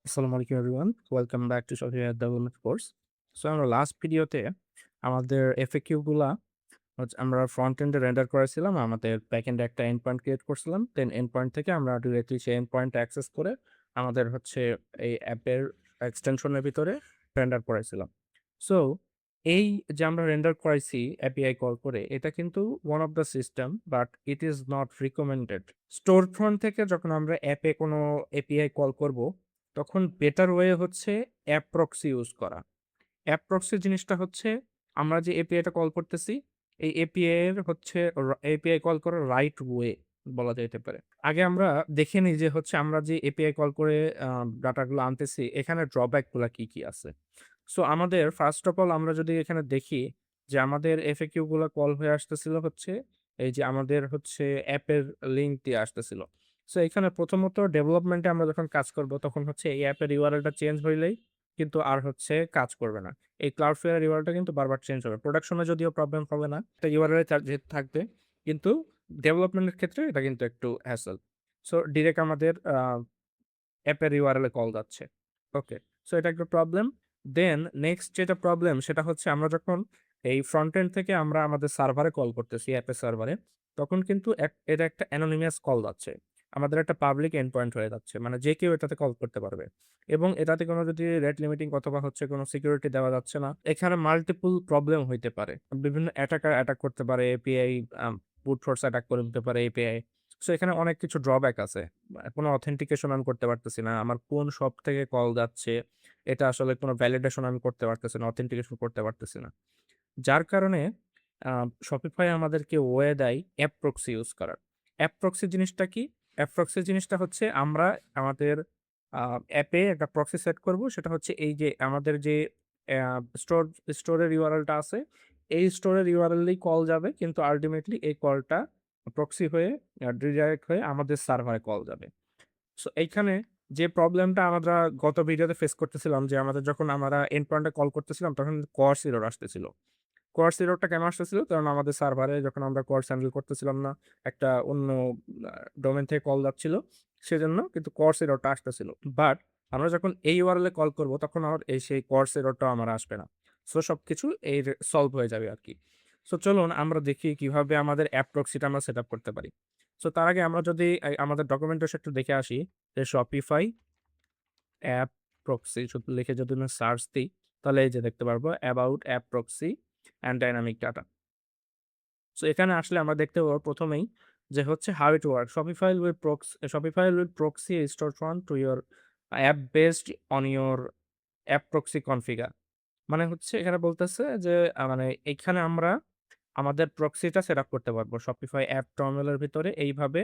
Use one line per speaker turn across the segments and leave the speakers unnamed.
আসসালামু আলাইকুম everyone. Welcome back to software development course. So আমরা লাস্ট ভিডিওতে আমাদের এফএকিউ গুলা হচ্ছে আমরা ফ্রন্ট এন্ডে রেন্ডার করেছিলাম। আমাদের ব্যাক এন্ডে একটা এন্ড পয়েন্ট ক্রিয়েট করছিলাম। দেন এন্ড পয়েন্ট থেকে আমরা ডিরেক্টলি সেই এন্ড পয়েন্ট অ্যাক্সেস করে আমাদের হচ্ছে এই অ্যাপের এক্সটেনশনের ভিতরে রেন্ডার করেছিলাম। সো এই যে আমরা রেন্ডার করাইছি এপিআই কল করে, এটা কিন্তু one of the system, but it is not recommended. Store front থেকে যখন আমরা অ্যাপে কোনো এপিআই কল করব, তখন বেটার ওয়ে হচ্ছে অ্যাপ প্রক্সি ইউজ করা। অ্যাপ প্রক্সি জিনিসটা হচ্ছে আমরা যে এপিআইটা কল করতেছি, এই এপিআই এর হচ্ছে এপিআই কল করার রাইট ওয়ে বলা যাইতে পারে। আগে আমরা দেখে নিই যে হচ্ছে আমরা যে এপিআই কল করে ডাটাগুলো আনতেছি, এখানে ড্রব্যাক গুলা কি, কি আছে। সো আমাদের ফার্স্ট অফ অল আমরা যদি এখানে দেখি যে আমাদের এফএকিউ গুলা কল হয়ে আসতেছিল হচ্ছে এই যে আমাদের হচ্ছে অ্যাপের লিঙ্ক দিয়ে আসতেছিল। সো এখানে প্রথমত ডেভেলপমেন্টে আমরা যখন কাজ করব তখন হচ্ছে এই অ্যাপের ইউআরএলটা চেঞ্জ হইলেই কিন্তু আর হচ্ছে কাজ করবে না। এই Cloudflare এর ইউআরএলটা কিন্তু বারবার চেঞ্জ হবে। প্রোডাকশনে যদিও প্রবলেম হবে না। একটা ইউআরএল যেহেতু থাকবে, কিন্তু ডেভেলপমেন্টের ক্ষেত্রে এটা কিন্তু একটু হ্যাসেল। সো ডিরেক্ট আমাদের অ্যাপের ইউআরএল এ কল যাচ্ছে। ওকে। সো এটা একটা প্রবলেম। দেন নেক্সট যেটা প্রবলেম সেটা হচ্ছে আমরা যখন এই ফ্রন্ট এন্ড থেকে আমরা আমাদের সার্ভারে কল করতেছি, অ্যাপের সার্ভারে, তখন কিন্তু এটা একটা অ্যানোনিমাস কল যাচ্ছে। আমাদের একটা পাবলিক এন্ড পয়েন্ট হয়ে যাচ্ছে। মানে যে কেউ এটাতে কল করতে পারবে। এবং এটাতে কোনো যদি রেট লিমিটিং অথবা হচ্ছে কোনো সিকিউরিটি দেওয়া যাচ্ছে না। এখানে মাল্টিপল প্রবলেম হইতে পারে। বিভিন্ন অ্যাটাকার অ্যাটাক করতে পারে, এপিআই ব্রুট ফোর্স অ্যাটাক করে দিতে পারে এপিআই। সো এখানে অনেক কিছু ড্রব্যাক আছে। কোনো অথেন্টিকেশন আমি করতে পারতেছি না। আমার কোন শপ থেকে কল যাচ্ছে, এটা আসলে কোনো ভ্যালিডেশন আমি করতে পারতেছি না, অথেন্টিকেশন করতে পারতেছি না। যার কারণে Shopify আমাদেরকে ওয়ে দেয় অ্যাপ প্রক্সি ইউজ করার। অ্যাপ প্রক্সি জিনিসটা কি? অ্যাপ প্রক্সি জিনিসটা হচ্ছে আমরা আমাদের অ্যাপে একটা প্রক্সি সেট করব। সেটা হচ্ছে এই যে আমাদের যে স্টোরের ইউআরএলটা আছে, এই স্টোরের ইউআরএলেই কল যাবে। কিন্তু আল্টিমেটলি এই কলটা প্রক্সি হয়ে রিডাইরেক্ট হয়ে আমাদের সার্ভারে কল যাবে। সো এইখানে যে প্রবলেমটা আমরা গত ভিডিওতে ফেস করতেছিলাম যে আমাদের যখন আমরা এন্ড পয়েন্টে কল করতেছিলাম তখন কোয়ার্স এরর আসতেছিল। কোয়ার্স এররটা কেন আসতেছিল? কারণ আমাদের সার্ভারে যখন আমরা কোয়ার্স হ্যান্ডেল করতেছিলাম না, একটা অন্য ডোমেইন থেকে কল যাচ্ছিল। সেজন্য কিন্তু কোয়ার্স এররটা আসতেছিল। বাট আমরা যখন এই ইউআরএল এ কল করব তখন আর সেই কোয়ার্স এররটাও আমার আসবে না। সো সবকিছু সলভ হয়ে যাবে আরকি। সো চলুন আমরা দেখি কিভাবে আমাদের অ্যাপ প্রক্সিটা আমরা সেটআপ করতে পারি। সো তার আগে আমরা যদি আমাদের ডকুমেন্টেশন একটু দেখে আসি যে Shopify অ্যাপ প্রক্সি শুধু লিখে যদি আমি সার্চ দিই, তাহলে এই যে দেখতে পারবো about app proxy and dynamic data. So এখানে আসলে আমরা দেখতে পাবো ১ম এই যে হচ্ছে how it work. Shopify will proxy a storefront to your app based on your app proxy configure। মানে হচ্ছে এখানে বলতেছে যে মানে এখানে আমরা আমাদের প্রক্সিটা সেটআপ করতে পারবো। Shopify অ্যাপ টার্মিনালের ভিতরে এইভাবে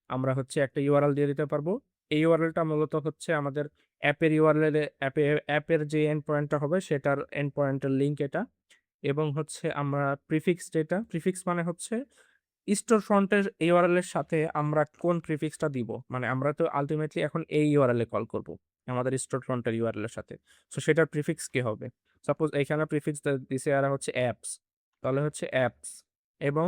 আমরা হচ্ছে একটা ইউআরএল দিয়ে দিতে পারবো। এই ইউআরএলটা মূলত হচ্ছে আমাদের অ্যাপের ইউআরএল এ অ্যাপের যে এন্ড পয়েন্টটা হবে সেটার এন্ড পয়েন্টের লিঙ্ক এটা। এবং হচ্ছে আমরা প্রিফিক্স মানে হচ্ছে স্টোর ফ্রন্টের ইউআরএল এর সাথে আমরা কোন প্রিফিক্সটা দিব। মানে আমরা তো আল্টিমেটলি এখন এই ইউআরএল এ কল করব। আমাদের স্টোর ফ্রন্টের ইউআরএল এর সাথে। সো সেটার প্রিফিক্স কি হবে? সাপোজ এখানে প্রিফিক্স দিছে এরা হচ্ছে অ্যাপস। তাহলে হচ্ছে অ্যাপস এবং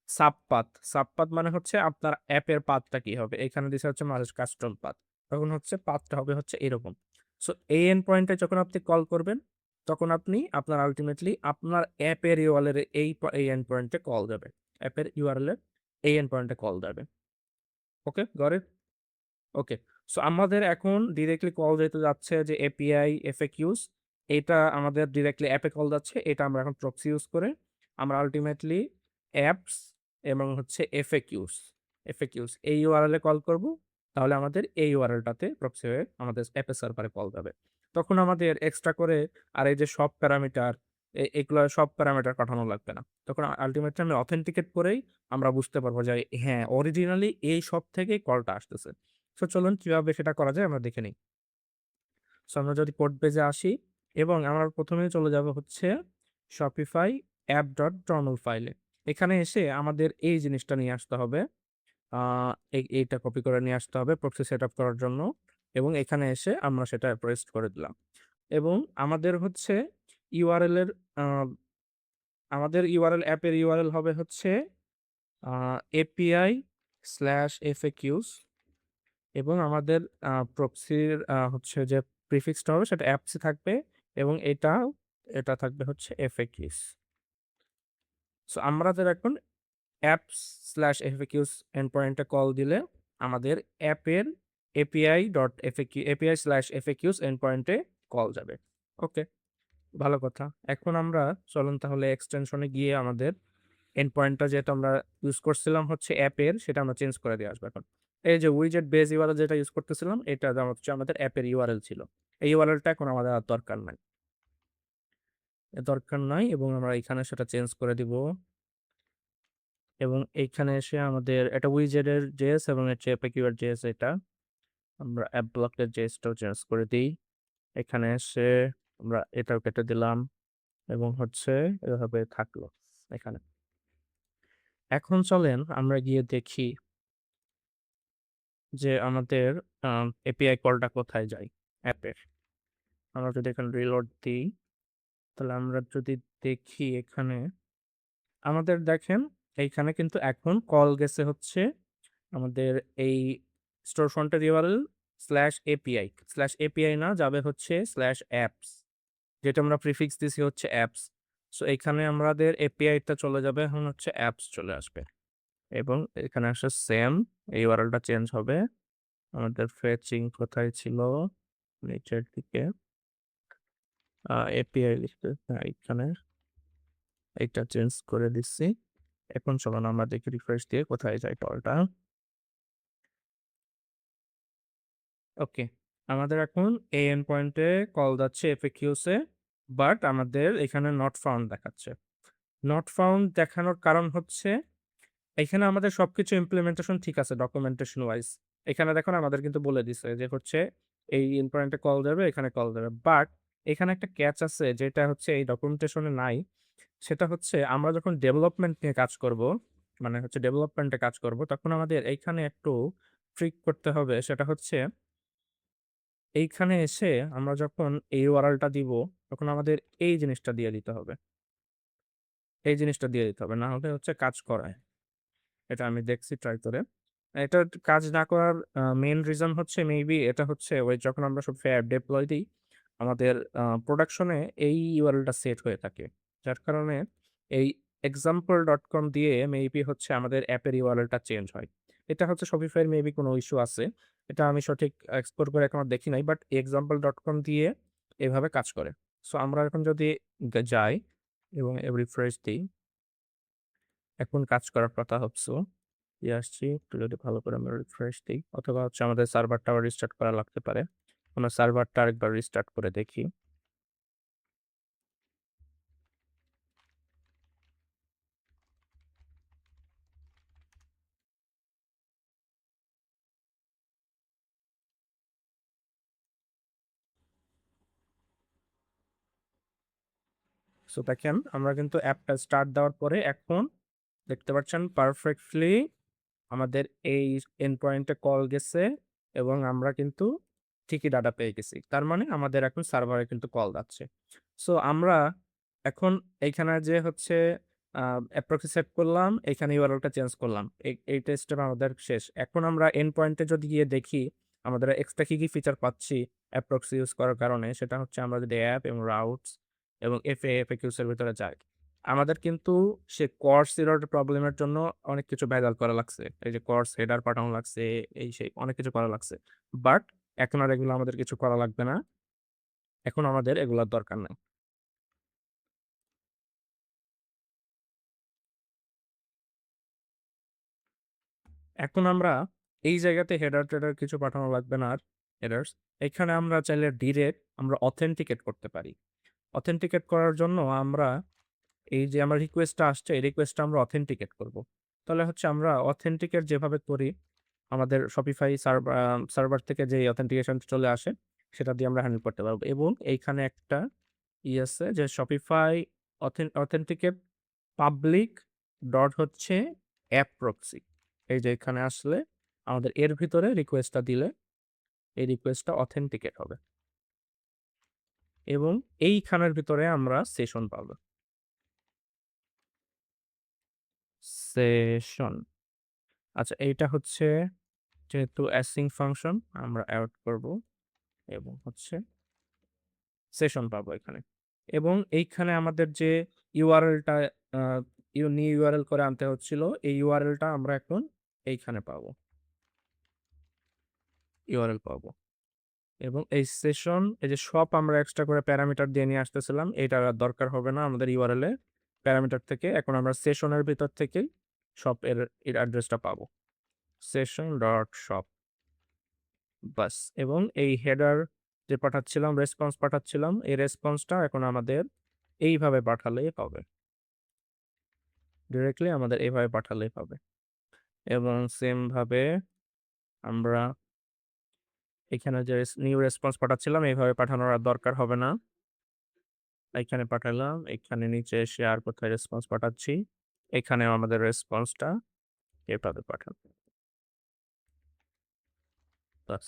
সাবপাথ মানে হচ্ছে আপনার অ্যাপের পাথটা কি হবে? এখানে দিছে হচ্ছে কাস্টম পাথ। তখন হচ্ছে পাথটা হবে হচ্ছে এরকম। সো এই এন্ড পয়েন্টে যখন আপনি কল করবেন, তখন আপনি আপনার আল্টিমেটলি আপনার অ্যাপের ইউআরএল এর এই এন্ড পয়েন্টে কল যাবে। অ্যাপের ইউআরএল এর এই এন্ড পয়েন্টে কল যাবে। ওকে, গট ইট? ওকে। সো আমাদের এখন ডিরেক্টলি কল যেতে যাচ্ছে যে এপিআই এফএকিউস, এটা আমাদের ডিরেক্টলি অ্যাপে কল যাচ্ছে। এটা আমরা এখন প্রক্সি ইউজ করে আমরা আল্টিমেটলি অ্যাপস এবং হচ্ছে এফএকিউস এই ইউআরএল এ কল করব। তাহলে আমাদের এই ইউআরএলটাতে প্রক্সি হয়ে আমাদের অ্যাপের সার্ভারে কল যাবে। তখন আমাদের এক্সট্রা করে আর এই যে সব প্যারামিটার এগুলা সব প্যারামিটার পাঠানো লাগবে না। তখন আল্টিমেটলি আমি অথেন্টিকেট করেই আমরা বুঝতে পারবো যে হ্যাঁ, অরিজিনালি এই সব থেকেই কলটা আসতেছে। সো চলুন কিভাবে সেটা করা যায় আমরা দেখে নিই। সো আমরা যদি কোড পেজে আসি এবং আমরা ১ম এই চলে যাব হচ্ছে Shopify app.toml ফাইলে। এখানে এসে আমাদের এই জিনিসটা নিয়ে আসতে হবে। আ এইটা কপি করে নিয়ে আসতে হবে প্রক্সি সেটআপ করার জন্য এবং এখানে এসে আমরা সেটা পেস্ট করে দিলাম। এবং আমাদের হচ্ছে ইউআরএল এর আ আমাদের ইউআরএল অ্যাপের ইউআরএল হবে হচ্ছে আ API/FAQs এবং আমাদের প্রক্সির হচ্ছে যে প্রিফিক্সটা হবে সেটা অ্যাপসি থাকবে এবং এটা থাকবে হচ্ছে FAQs। সো আমাদের এখন apps/faqs endpoint-এ কল দিলে আমাদের অ্যাপের API/FAQs endpoint-এ কল যাবে। ওকে, ভালো কথা। এখন আমরা চলুন তাহলে এক্সটেনশনে গিয়ে আমাদের endpoint-টা যেটা আমরা ইউজ করছিলাম হচ্ছে অ্যাপের, সেটা আমরা চেঞ্জ করে দিয়ে আসবো এখন। এই যে widget base URL যেটা ইউজ করতেছিলাম, এটা হচ্ছে আমাদের অ্যাপের URL ছিল। এই URL-টা এখন আমাদের আর দরকার নাই। দরকার নাই এবং আমরা এখানে সেটা চেঞ্জ করে দিব। এবং এইখানে এসে আমাদের এটা উইজেটের জেএস এবং হচ্ছে এপিকিউআর জেএস, এটা আমরা অ্যাপ ব্লকের জেএসটাও চেঞ্জ করে দিই। এখানে এসে আমরা এটাও কেটে দিলাম এবং হচ্ছে এভাবে থাকলো এখানে। এখন চলেন আমরা গিয়ে দেখি যে আমাদের এপিআই কলটা কোথায় যায় অ্যাপের। আমরা যদি এখানে রিলোড দিই তাহলে আমরা যদি দেখি এখানে আমাদের দেখেন এইখানে কিন্তু এখন কল গেছে হচ্ছে আমাদের এই স্টোর ফ্রন্টের ইউআরএল /API না, যাবে হচ্ছে /apps, যেটা আমরা প্রিফিক্স দিছি হচ্ছে অ্যাপস। সো এখানে আমাদের এপিআইটা চলে যাবে, এখন হচ্ছে অ্যাপস চলে আসবে এবং এখানে আসে সেম এই ইউআরএলটা চেঞ্জ হবে। আমাদের ফেচিং কোথায় ছিল, নিচের দিকে এপিআই লিখতে, হ্যাঁ এখানে এটা চেঞ্জ করে দিচ্ছি। এখন চলুন আমরা দেখি রিফ্রেশ দিয়ে কোথায় যায় কলটা। ওকে, আমাদের এখন এই এন্ড পয়েন্টে কল যাচ্ছে FAQs এ, বাট আমাদের এখানে নট ফাউন্ড দেখাচ্ছে। নট ফাউন্ড দেখানোর কারণ হচ্ছে এখানে আমাদের সবকিছু ইমপ্লিমেন্টেশন ঠিক আছে ডকুমেন্টেশন ওয়াইজ। এখানে দেখুন আমাদের কিন্তু বলে দিছে যে হচ্ছে এই এন্ড পয়েন্টে কল যাবে, এখানে কল যাবে, বাট এখানে একটা ক্যাচ আছে যেটা হচ্ছে এই ডকুমেন্টেশনে নাই। সেটা হচ্ছে আমরা যখন ডেভেলপমেন্ট নিয়ে কাজ করব, মানে হচ্ছে ডেভেলপমেন্টে কাজ করব, তখন আমাদের এইখানে একটু ট্রিক করতে হবে। সেটা হচ্ছে এইখানে এসে আমরা যখন এই ইউআরএলটা দিব তখন আমাদের এই জিনিসটা দিয়ে দিতে হবে। এই জিনিসটা দিয়ে দিতে হবে, না হলে হচ্ছে কাজ করায়। এটা আমি দেখছি ট্রাই করে। এটা কাজ না করার মেইন রিজন হচ্ছে মেবি এটা হচ্ছে ওই যখন আমরা সব অ্যাপ ডেপ্লয় দিই আমাদের প্রোডাকশনে এই ইউআরএলটা সেট হয়ে থাকে। যার কারণে এই example.com দিয়ে মেবি হচ্ছে আমাদের অ্যাপের ইউআরএলটা চেঞ্জ হয়। এটা হচ্ছে Shopify এর মেবি কোনো ইস্যু আছে। এটা আমি সঠিক এক্সপ্লোর করে এখনো দেখি নাই, বাট example.com দিয়ে এভাবে কাজ করে। সো আমরা এখন যদি যাই এবং রিফ্রেশ দিই, এখন কাজ করার কথা হচ্ছে আসছি। একটু যদি ভালো করে আমরা রিফ্রেশ দিই, অথবা হচ্ছে আমাদের সার্ভারটা আবার রিস্টার্ট করা লাগতে পারে। আমরা সার্ভারটা আরেকবার রিস্টার্ট করে দেখি। সো দেখেন আমরা কিন্তু অ্যাপটা স্টার্ট দেওয়ার পরে এখন দেখতে পাচ্ছেন পারফেক্টলি আমাদের এই এন্ড পয়েন্টে কল গেছে এবং আমরা কিন্তু ঠিকই ডাটা পেয়ে গেছি। তার মানে আমাদের এখন সার্ভারে কিন্তু কল যাচ্ছে। সো আমরা এখন এইখানে যে হচ্ছে অ্যাপ্রক্সি সেট করলাম, এখানে ইউআরএলটা চেঞ্জ করলাম। এই টেস্টটা আমাদের শেষ। এখন আমরা এন্ড পয়েন্টে যদি গিয়ে দেখি আমাদের এক্সট্রা কি ফিচার পাচ্ছি অ্যাপ্রক্সি ইউজ করার কারণে, সেটা হচ্ছে আমরা যদি অ্যাপ এবং রাউটস এবং FAQs এর ভিতরে যাই, আমাদের কিন্তু সে কর্স এরর প্রবলেমের জন্য অনেক কিছু ভেজাল করা লাগছে। এই যে কর্স হেডার পাঠানো লাগছে, এই সেই অনেক কিছু করা লাগছে। বাট এখন আর এগুলো আমাদের কিছু করা লাগবে না। এখন আমাদের এগুলোর দরকার নাই। এখন আমরা এই জায়গাতে হেডার টেডার কিছু পাঠানো লাগবে না আর, হেডার্স। এখানে আমরা চাইলে ডিরেক্ট আমরা অথেন্টিকেট করতে পারি। অথেন্টিকেট করার জন্য আমরা এই যে আমার রিকোয়েস্টটা আসছে এই রিকোয়েস্টটা আমরা অথেন্টিকেট করব। তাহলে হচ্ছে আমরা অথেন্টিকেট যেভাবে করি আমাদের শপিফাই সার্ভার থেকে যে অথেন্টিকেশন চলে আসে সেটা দিয়ে আমরা হ্যান্ডেল করতে পারবো। এবং এইখানে একটা আছে যে শপিফাই অথেন্টিকেট পাবলিক ডট হচ্ছে অ্যাপ প্রক্সি। এই যে এখানে আসলে আমাদের এর ভিতরে রিকোয়েস্টটা দিলে এই রিকোয়েস্টটা অথেন্টিকেট হবে এবং এইখানের ভিতরে আমরা সেশন পাবো। সেশন, আচ্ছা এইটা হচ্ছে যেহেতু অ্যাসিং ফাংশন আমরা অ্যাড করব এবং হচ্ছে সেশন পাবো এখানে। এবং এইখানে আমাদের যে ইউআরএলটা আ নিউ ইউআরএল করে আনতে হচ্ছিল, এই ইউআরএলটা আমরা এখন এইখানে পাবো। ইউআরএল পাবো। এবং এই সেশন এই যে শপ আমরা এক্সট্রা করে প্যারামিটার দিয়ে নিয়ে আসতেছিলাম, এটার আর দরকার হবে না আমাদের ইউআরএল এ প্যারামিটার থেকে। এখন আমরা সেশনের ভিতর থেকেই শপ এর অ্যাড্রেসটা পাবো। session.shop বাস। এবং এই হেডার যে পাঠাচ্ছিলাম, রেসপন্স পাঠাচ্ছিলাম, এই রেসপন্সটা এখন আমাদের এইভাবে পাঠালেই হবে। ডিরেক্টলি আমাদের এইভাবে পাঠালেই হবে। এবং সেম ভাবে আমরা এখানে যে নিউ রেসপন্স পাঠাচ্ছিলাম এইভাবে পাঠানোর আর দরকার হবে না। এখানে পাঠালাম, এখানে নিচে এসে আর কোথায় রেসপন্স পাঠাচ্ছি, এখানেও আমাদের রেসপন্সটা এভাবে পাঠাবো। বাস।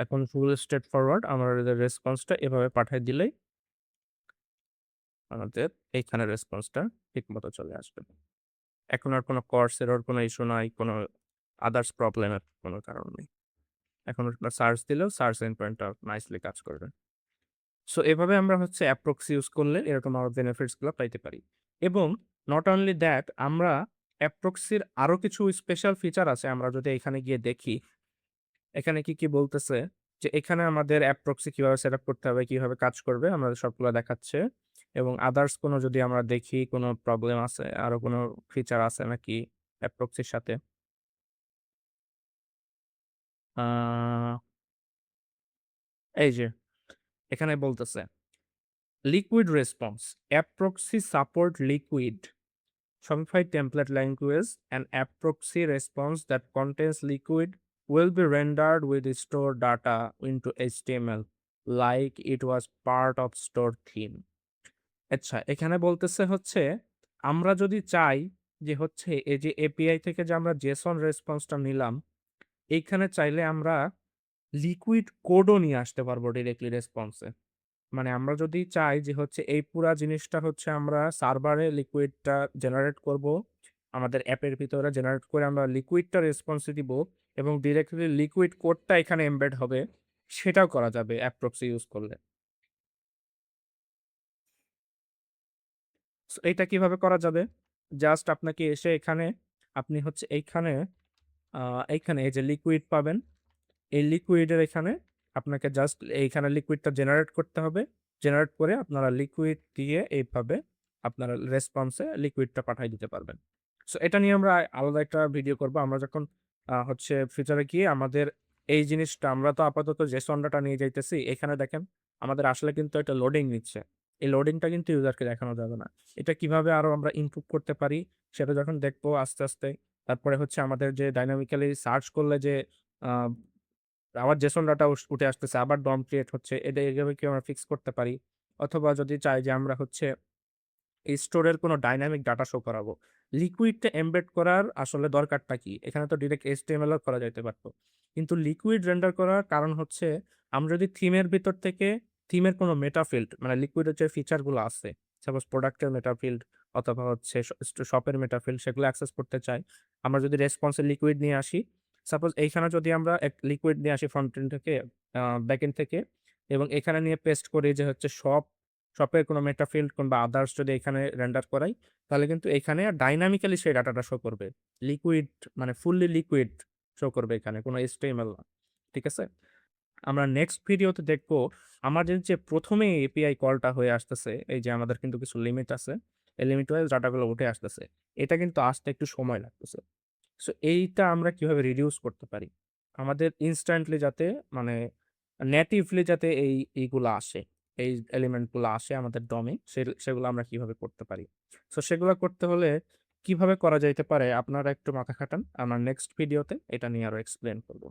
এখন ফুল স্ট্রেট ফরওয়ার্ড আমাদের রেসপন্সটা এভাবে পাঠায় দিলেই আমাদের এইখানে রেসপন্সটা ঠিকমতো চলে আসবে। এখন আর কোনো কর্স এরর, কোনো ইস্যু নাই, কোনো আদার্স প্রবলেমের কোনো কারণ নেই। এখন সার্চ দিলেও সার্চ এন্ডপয়েন্টটা নাইসলি কাজ করবে। সো এভাবে আমরা হচ্ছে অ্যাপ্রক্সি ইউজ করলে এরকম আরো বেনিফিটস গুলো পাইতে পারি। এবং নট অনলি দ্যাট, আমরা অ্যাপ্রক্সির আরো কিছু স্পেশাল ফিচার আছে। আমরা যদি এখানে গিয়ে দেখি, এখানে কি বলতেছে যে এখানে আমাদের অ্যাপ্রক্সি কিভাবে সেটআপ করতে হবে, কিভাবে কাজ করবে আমাদের সবগুলো দেখাচ্ছে। এবং আদার্স কোনো যদি আমরা দেখি কোনো প্রবলেম আছে, আরো কোনো ফিচার আছে নাকি অ্যাপ্রক্সির সাথে। আহ এই যে এখানে বলতেছে liquid response, a proxy support liquid Shopify template language. An app proxy response that contains liquid will be rendered with store data into HTML like it was part of store theme. আচ্ছা, এখানে বলতেছে হচ্ছে আমরা যদি চাই যে হচ্ছে এই যে এপিআই থেকে যে আমরা জেসন রেসপন্সটা নিলাম, এইখানে চাইলে আমরা লিকুইড কোডও নিয়ে আসতে পারবো ডিরেক্টলি রেসপন্সে। মানে আমরা যদি চাই যে হচ্ছে এই পুরা জিনিসটা হচ্ছে আমরা সার্ভারে লিকুইডটা জেনারেট করব, আমাদের অ্যাপের ভিতরে জেনারেট করে আমরা লিকুইডটা রেসপন্সে দিব এবং ডিরেক্টলি লিকুইড কোডটা এখানে এমবেড হবে, সেটাও করা যাবে অ্যাপ প্রক্সি ইউজ করলে। সো এটা কিভাবে করা যাবে? জাস্ট আপনাকে এসে এখানে আপনি হচ্ছে এইখানে এই যে লিকুইড পাবেন, এই লিকুইডের এখানে আপনাকে জাস্ট এইখানে লিকুইডটা জেনারেট করতে হবে। জেনারেট করে আপনারা লিকুইড দিয়ে এইভাবে আপনারা রেসপন্সে লিকুইডটা পাঠিয়ে দিতে পারবেন। সো এটা নিয়ে আমরা আলাদা একটা ভিডিও করব। আমরা যখন হচ্ছে ফিচারে গিয়ে আমাদের এই জিনিসটা আমরা তো আপাতত জেসন ডাটা নিয়ে যাইতেছি। এখানে দেখেন আমাদের আসলে কিন্তু এটা লোডিং নিচ্ছে। এই লোডিংটা কিন্তু ইউজারকে দেখানো যাবে না। এটা কিভাবে আরো আমরা ইমপ্রুভ করতে পারি সেটা যখন দেখবো আস্তে, আস্তে। তারপরে হচ্ছে আমাদের যে ডাইনামিক্যালি সার্চ করলে যে আ আবার জেসন ডাটা উঠে আসতেছে, আবার ডম ক্রিয়েট হচ্ছে। এটা এভাবে কি আমরা ফিক্স করতে পারি? অথবা যদি চাই যে আমরা হচ্ছে এই স্টোরের কোনো ডাইনামিক ডাটা শো করাবো। লিকুইডটা এমবেড করার আসলে দরকারটা কি? এখানে তো ডিরেক্ট HTML ও করা যাইতে পারত। কিন্তু লিকুইড রেন্ডার করার কারণ হচ্ছে আমরা যদি থিমের ভিতর থেকে থিমের কোনো মেটা ফিল্ড মানে লিকুইডের যে ফিচার গুলো আছে, সাপোজ প্রোডাক্টের মেটা ফিল্ড অথবা হচ্ছে শপের মেটা ফিল্ড, সেগুলো অ্যাক্সেস করতে চাই। আমরা যদি রেসপন্সে লিকুইড নিয়ে আসি, সাপোজ এইখানে যদি আমরা এক লিকুইড নিয়ে আসি ফ্রন্ট এন্ড থেকে ব্যাক এন্ড থেকে, এবং এখানে নিয়ে পেস্ট করি যে হচ্ছে শপের কোনো মেটা ফিল্ড কিংবা আদার্স যদি এখানে রেন্ডার করাই, তাহলে কিন্তু এখানে ডাইনামিক্যালি সেই ডাটাটা শো করবে। লিকুইড মানে ফুললি লিকুইড শো করবে, এখানে কোনো HTML না। ঠিক আছে? আমরা নেক্সট ভিডিওতে দেখবো আমাদের যে প্রথমে এপিআই কলটা হয়ে আসতেছে, এই যে আমাদের কিন্তু কিছু লিমিট আছে। এই লিমিট ওয়াইজ ডাটাগুলো উঠে আসতেছে। এটা কিন্তু আসতে একটু সময় লাগতেছে। সো এইটা আমরা কিভাবে রিডিউস করতে পারি? আমাদের ইনস্ট্যান্টলি যাতে মানে নেটিভলি যাতে এইগুলা আসে, এই এলিমেন্ট গুলা আসে আমাদের ডমে, সেগুলো আমরা কিভাবে করতে পারি? সো সেগুলো করতে হলে কিভাবে করা যাইতে পারে আপনারা একটু মাথা খাটান। আমরা নেক্সট ভিডিওতে এটা নিয়ে আরো এক্সপ্লেন করব।